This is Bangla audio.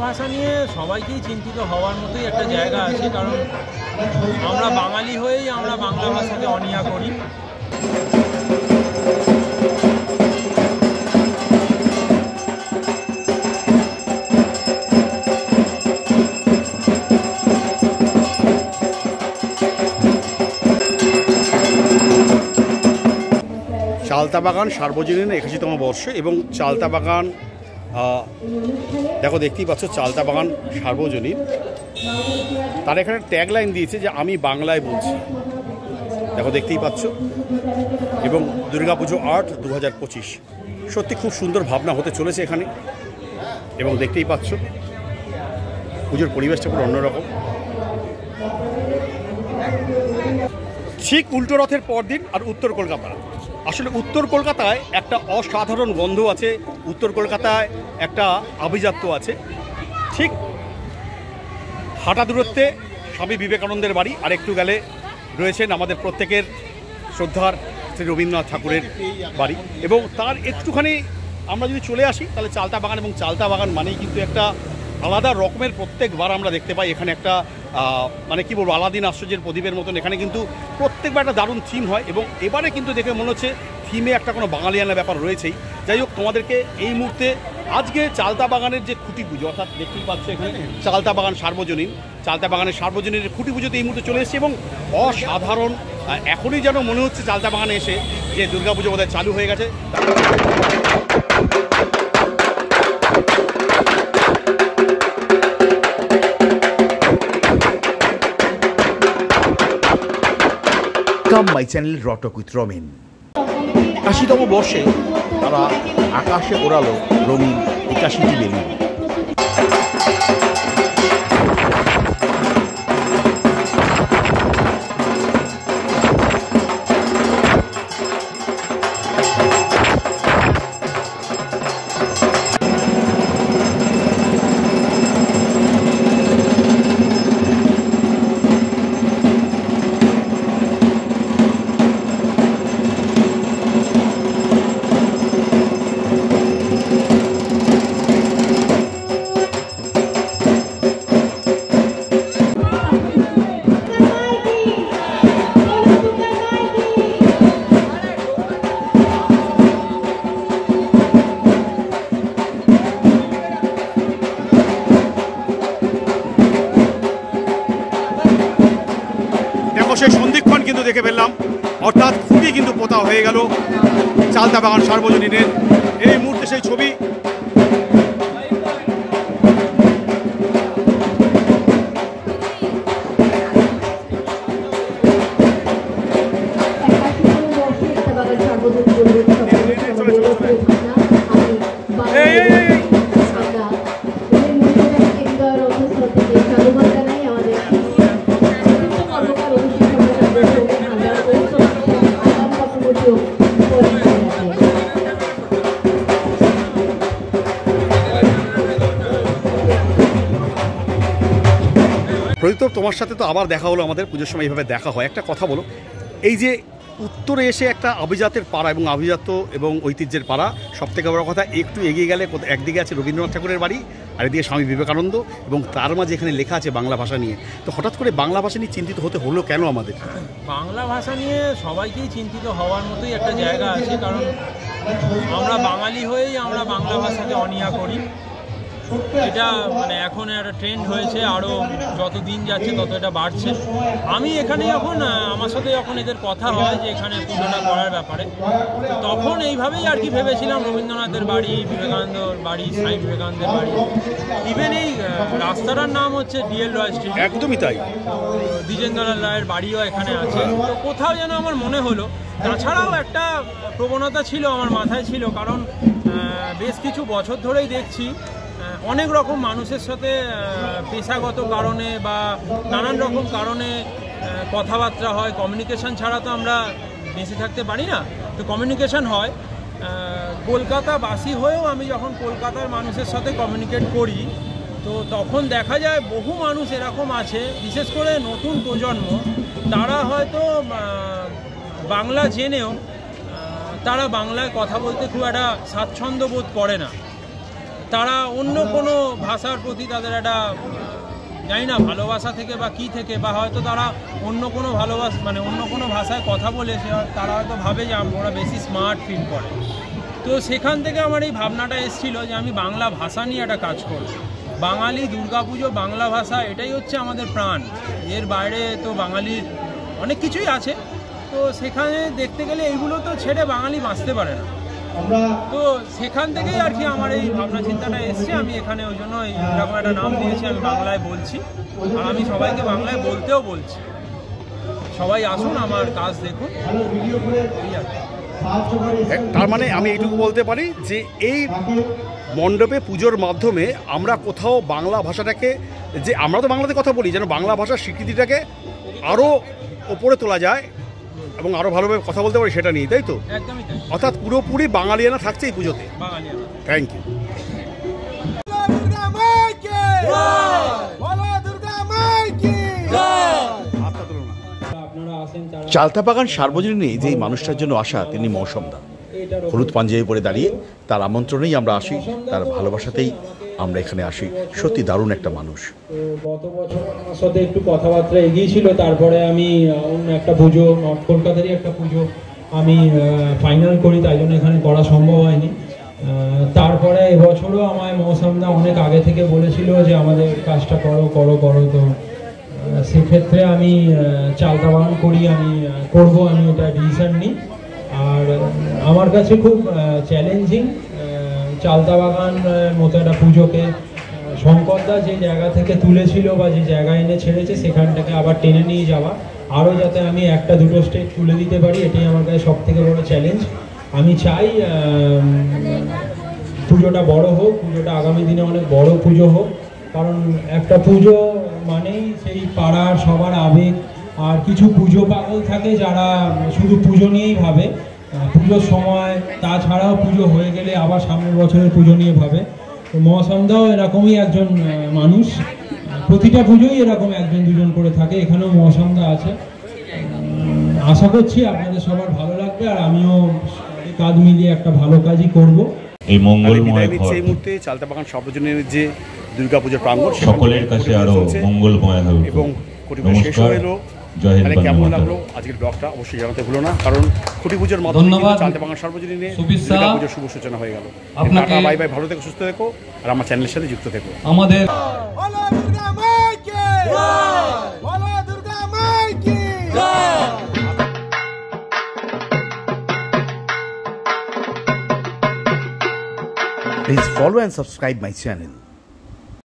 ভাষা নিয়ে সবাইকেই চিন্তিত হওয়ার মতোই একটা জায়গা আছে, কারণ আমরা বাঙালি হয়েই আমরা বাংলা ভাষাকে অনীহা করি। চালতা বাগান সার্বজনীন 81তম বর্ষে এবং চালতা বাগান দেখতেই পাচ্ছ চালতা বাগান সার্বজনীন। তারা এখানে ট্যাগলাইন দিয়েছে যে আমি বাংলায় বলছি, দেখতেই পাচ্ছ। এবং দুর্গাপুজো আর্ট 2025 সত্যি খুব সুন্দর ভাবনা হতে চলেছে এখানে, এবং দেখতেই পাচ্ছ পুজোর পরিবেশটা পুরো অন্যরকম। ঠিক উল্টো রথের পরদিন আর উত্তর কলকাতা। আসলে উত্তর কলকাতায় একটা অসাধারণ গন্ধ আছে, উত্তর কলকাতায় একটা আভিজাত্য আছে। ঠিক হাঁটা দূরত্বে স্বামী বিবেকানন্দের বাড়ি, আর একটু গেলে রয়েছেন আমাদের প্রত্যেকের শ্রদ্ধার শ্রী রবীন্দ্রনাথ ঠাকুরের বাড়ি। এবং তার একটুখানি আমরা যদি চলে আসি তাহলে চালতা বাগান, এবং চালতা বাগান মানেই কিন্তু একটা আলাদা রকমের প্রত্যেকবার আমরা দেখতে পাই এখানে একটা মানে কি বলবো, আলাদিন আশ্চর্যের প্রদীপের মতন এখানে কিন্তু প্রত্যেকবার একটা দারুণ থিম হয়, এবং এবারে কিন্তু দেখে মনে হচ্ছে থিমে একটা কোনো বাঙালিয়ানা ব্যাপার রয়েছেই। যাই হোক, তোমাদেরকে এই মুহূর্তে আজকে চালতা বাগানের যে খুঁটি পুজো, অর্থাৎ দেখতেই পাচ্ছ এখানে চালতা বাগান সার্বজনীন, চালতা বাগানের সার্বজনীনের খুঁটি পুজোতে এই মুহূর্তে চলে এসেছে। এবং অসাধারণ, এখনই যেন মনে হচ্ছে চালতা বাগানে এসে যে দুর্গাপুজো বোধহয় চালু হয়ে গেছে। My channel রটক with রমিন। 80তম বর্ষে তারা আকাশে ওড়ালো রঙিন 81টি বেলুন। সেই সন্ধিক্ষণ কিন্তু দেখে ফেললাম, অর্থাৎ খুবই কিন্তু পোতা হয়ে গেল চালতা বাগান সার্বজনীনের এই মুহূর্তে সেই ছবি। প্রদীপ, তোমার সাথে তো আবার দেখা হলো, আমাদের পুজোর সময় এইভাবে দেখা হয়। একটা কথা বলো, এই যে উত্তরে এসে একটা আভিজাতের পাড়া এবং আভিজাত্য এবং ঐতিহ্যের পাড়া, সবথেকে বড় কথা একটু এগিয়ে গেলে একদিকে আছে রবীন্দ্রনাথ ঠাকুরের বাড়ি, আর এদিকে স্বামী বিবেকানন্দ, এবং তার মাঝে এখানে লেখা আছে বাংলা ভাষা নিয়ে। তো হঠাৎ করে বাংলা ভাষা নিয়ে চিন্তিত হতে হলো কেন আমাদের? বাংলা ভাষা নিয়ে সবাইকেই চিন্তিত হওয়ার মতোই একটা জায়গা আছে, কারণ আমরা বাঙালি হয়েই আমরা বাংলা ভাষাকে অনীহা করি। এটা মানে এখন একটা ট্রেন্ড হয়েছে, আরও যত দিন যাচ্ছে তত এটা বাড়ছে। আমি এখানে যখন আমার সাথে যখন এদের কথা হয় যে এখানে পুজোটা করার ব্যাপারে, তখন এইভাবেই আর কি ভেবেছিলাম রবীন্দ্রনাথের বাড়ি, বিবেকানন্দর বাড়ি, স্বামী বিবেকানন্দের বাড়ি, ইভেন এই রাস্তাটার নাম হচ্ছে ডিএল রয় স্ট্রিট, একদমই তাই, দ্বিজেন্দ্রলাল রায়ের বাড়িও এখানে আছে। তো কোথাও যেন আমার মনে হলো, তাছাড়াও একটা প্রবণতা ছিল আমার মাথায় ছিল, কারণ বেশ কিছু বছর ধরেই দেখছি অনেক রকম মানুষের সাথে পেশাগত কারণে বা নানান রকম কারণে কথাবার্তা হয়। কমিউনিকেশন ছাড়া তো আমরা বেঁচে থাকতে পারি না, তো কমিউনিকেশন হয়। কলকাতাবাসী হয়েও আমি যখন কলকাতার মানুষের সাথে কমিউনিকেট করি, তো তখন দেখা যায় বহু মানুষ এরকম আছে, বিশেষ করে নতুন প্রজন্ম, তারা হয়তো বাংলা জেনেও তারা বাংলায় কথা বলতে খুব একটা স্বাচ্ছন্দ্য বোধ করে না। তারা অন্য কোনো ভাষার প্রতি তাদের একটা জানি না ভালোবাসা থেকে বা কী থেকে, বা হয়তো তারা অন্য কোনো মানে অন্য কোনো ভাষায় কথা বলে তারা হয়তো ভাবে যে ওরা বেশি স্মার্ট ফিল করে। তো সেখান থেকে আমার এই ভাবনাটা এসেছিল যে আমি বাংলা ভাষা নিয়ে একটা কাজ করব। বাঙালি দুর্গাপুজো, বাংলা ভাষা, এটাই হচ্ছে আমাদের প্রাণ। এর বাইরে তো বাঙালির অনেক কিছুই আছে, তো সেখানে দেখতে গেলে এইগুলো তো ছেড়ে বাঙালি বাঁচতে পারে না। তো সেখান থেকেই আর কি আমার এই ভাবনা চিন্তাটা এসছে। আমি এখানে ওই জন্য এরকম একটা নাম দিয়েছি, আমি বাংলায় বলছি, আর আমি সবাইকে বাংলায় বলতেও বলছি। সবাই আসুন, আমার কাজ দেখুন। তার মানে আমি এইটুকু বলতে পারি যে এই মণ্ডপে পুজোর মাধ্যমে আমরা কোথাও বাংলা ভাষাটাকে, যে আমরা তো বাংলাতে কথা বলি, যেন বাংলা ভাষার স্বীকৃতিটাকে আরও ওপরে তোলা যায় এবং আরও ভালোভাবে কথা বলতে পারি, সেটা নিয়ে, তাই তো? একদমই তাই। অর্থাৎ পুরোপুরি বাঙালিয়ানা থাকছে এই পুজোতে। বাঙালিয়ানা। Thank you. চালতাবাগান সার্বজনীনে যেই মানুষটার জন্য আসা, তিনি মৌসম দা। হলুদ পাঞ্জাবি পরে দাঁড়িয়ে তার আমন্ত্রণেই আমরা আসি, তার ভালোবাসাতেই আমরা এখানে আসি। সত্যি দারুণ একটা মানুষ। গত বছর আমার সাথে একটু কথাবার্তা এগিয়েছিল, তারপরে আমি অন্য একটা পুজো, নর্থ কলকাতারই একটা পুজো আমি ফাইনাল করি, তাই জন্য এখানে করা সম্ভব হয়নি। তারপরে এবছরও আমায় মৌসুমদা অনেক আগে থেকে বলেছিল যে আমাদের কাজটা করো করো করো, তো সেক্ষেত্রে আমি চালতাবাগান করি, আমি করব, আমি এটা ডিসিশন নিই। আর আমার কাছে খুব চ্যালেঞ্জিং চালতাবাগান মতো একটা পুজোকে শঙ্করদা যে জায়গা থেকে তুলেছিল বা যে জায়গায় এনে ছেড়েছে সেখানটাকে আবার টেনে নিয়ে যাওয়া, আরও যাতে আমি একটা দুটো স্টেপ তুলে দিতে পারি, এটাই আমার কাছে সব থেকে বড় চ্যালেঞ্জ। আমি চাই পুজোটা বড় হোক, পুজোটা আগামী দিনে অনেক বড় পুজো হোক, কারণ একটা পুজো মানেই সেই পাড়ার সবার আবেগ। আর কিছু পুজো পাগল থাকে যারা শুধু পুজো নিয়েই ভাবে, পুজোর সময়, তাছাড়াও পুজো হয়ে গেলে আবার সামনের বছরের পুজো নিয়ে ভাবে। তো মৌসুমদাও এরকমই একজন মানুষ, প্রতিটা পুজোই এরকম একজন দুজন করে থাকে, এখানেও মৌসুমদা আছে। আশা করছি আপনাদের সবার ভালো লাগবে, আর আমিও কাঁধ মিলিয়ে একটা ভালো কাজই করব। এই মঙ্গলময় ঘর, এই মুহূর্তে চালতাবাগান সার্বজনীনের যে দুর্গাপুজোর প্রাঙ্গণ, সকলের কাছে আরো মঙ্গলময় হবে এবং শেষ হয়ে এলো। কেমন লাগলো আজকের ব্লগটা অবশ্যই জানাতে ভুলো না, কারণ খুঁটি পুজোর মাধ্যমে চালতাবাগান সার্বজনীনে দুর্গাপুজোর শুভ সূচনা হয়ে গেল। টাটা, বাই বাই, ভালো থেকো, সুস্থ থেকো, আর আমার চ্যানেলের সাথে যুক্ত থেকো। আমাদের Please follow and subscribe my channel.